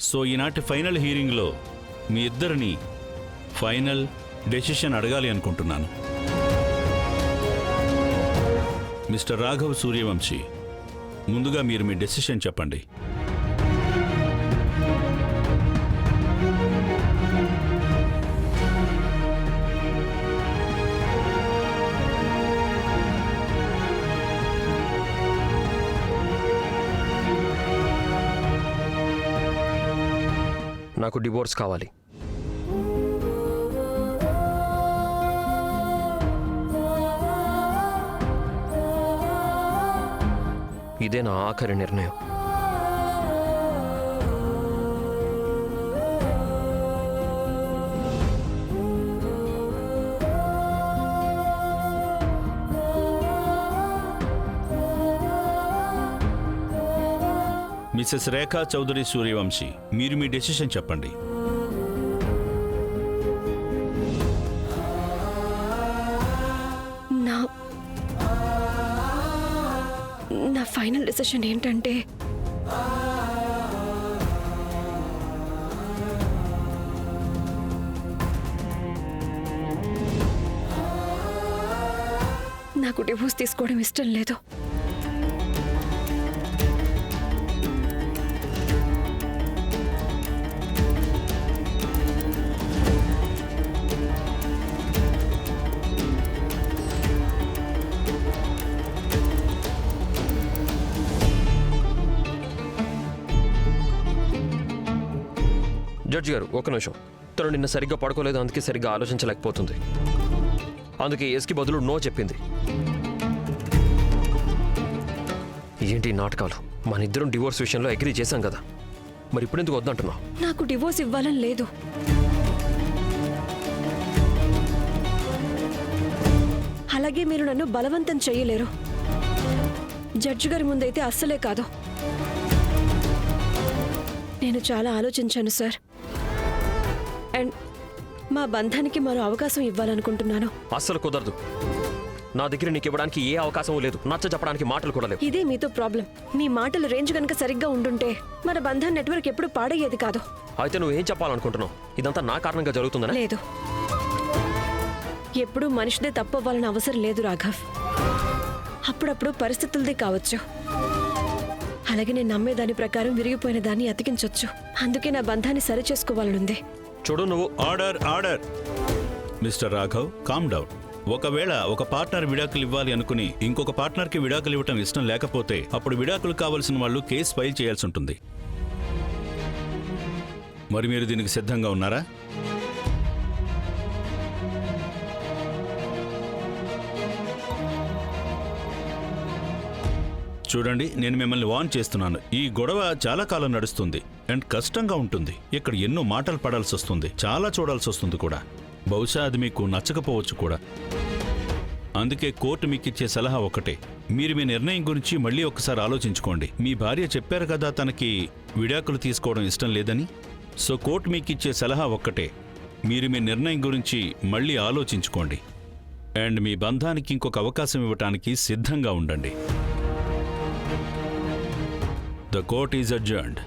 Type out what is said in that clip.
So ఈనాటి final హీరింగ్లో మీ ఇద్దరిని final decision అడగాలి అనుకుంటున్నాను. మిస్టర్ రాఘవ్ సూర్యవంశీ, ముందుగా మీరు మీ డెసిషన్ చెప్పండి. నాకు డివోర్స్ కావాలి. ఇదే నా ఆఖరి నిర్ణయం. మిసెస్ రేఖా చౌదరి సూర్యవంశీ, మీరు మీ డెసిషన్ చెప్పండి. నా ఫైనల్ డెసిషన్ ఏంటంటే నాకు డివోర్స్ తీసుకోవడం ఇష్టం లేదు. జడ్జి గారు, ఒక నిమిషం. తను నిన్న సరిగ్గా పడుకోలేదు, అందుకే సరిగ్గా ఆలోచించలేకపోతుంది. అందుకే ఎస్కి బదులు నో చెప్పింది. ఏంటి నాటకాలు? మన ఇద్దరం డివోర్స్ విషయంలో అగ్రీ చేశాం కదా, మరి ఇప్పుడు ఎందుకు వద్దంటున్నావు? నాకు డివోర్స్ ఇవ్వాలని లేదు. అలాగే మీరు నన్ను బలవంతం చేయలేరు. జడ్జి గారి ముందైతే అస్సలే కాదు. నేను చాలా ఆలోచించాను సార్, అండ్ మా బంధానికి మరో అవకాశం ఇవ్వాలనుకుంటున్నాను. అస్సలు కుదరదు. నా దగ్గర నీకు ఇవ్వడానికి ఏ అవకాశం లేదు. నచ్చ చెప్పడానికి మాటలు కూడా లేవు. ఇదే మీతో ప్రాబ్లం. మీ మాటల రేంజ్ కనుక సరిగ్గా ఉండుంటే మన బంధం నెట్వర్క్ ఎప్పుడు పాడయ్యేది కాదు. అయితే నువ్వు ఏం చెప్పాలనుకుంటున్నావు? ఇదంతా నా కారణంగా జరుగుతుందా? లేదు, ఎప్పుడూ మనిషిదే తప్పవ్వాలని అవసరం లేదు రాఘవ్. అప్పుడప్పుడు పరిస్థితులదే కావచ్చు. అలాగే నేను నమ్మేదాని ప్రకారం విరిగిపోయిన దాన్ని అతికించొచ్చు. అందుకే నా బంధాన్ని సరిచేసుకోవాలనుంది. చూడు నువ్వు. Order order. Mister Raghav, calm down. ఒకవేళ ఒక పార్ట్నర్ విడాకులు ఇవ్వాలి అనుకుని ఇంకొక పార్ట్నర్కి విడాకులు ఇవ్వటం ఇష్టం లేకపోతే అప్పుడు విడాకులు కావాల్సిన వాళ్ళు కేసు ఫైల్ చేయాల్సి ఉంటుంది. మరి మీరు దీనికి సిద్ధంగా ఉన్నారా? చూడండి, నేను మిమ్మల్ని వార్న్ చేస్తున్నాను. ఈ గొడవ చాలా కాలం నడుస్తుంది అండ్ కష్టంగా ఉంటుంది. ఇక్కడ ఎన్నో మాటలు పడాల్సి వస్తుంది, చాలా చూడాల్సి వస్తుంది కూడా. బహుశా అది మీకు నచ్చకపోవచ్చు కూడా. అందుకే కోర్టు మీకు ఇచ్చే సలహా ఒకటే, మీరు మీ నిర్ణయం గురించి మళ్ళీ ఒకసారి ఆలోచించుకోండి. మీ భార్య చెప్పారు కదా తనకి విడాకులు తీసుకోవడం ఇష్టం లేదని. సో కోర్టు మీకు ఇచ్చే సలహా ఒక్కటే, మీరు మీ నిర్ణయం గురించి మళ్ళీ ఆలోచించుకోండి అండ్ మీ బంధానికి ఇంకొక అవకాశం ఇవ్వటానికి సిద్ధంగా ఉండండి. The court is adjourned.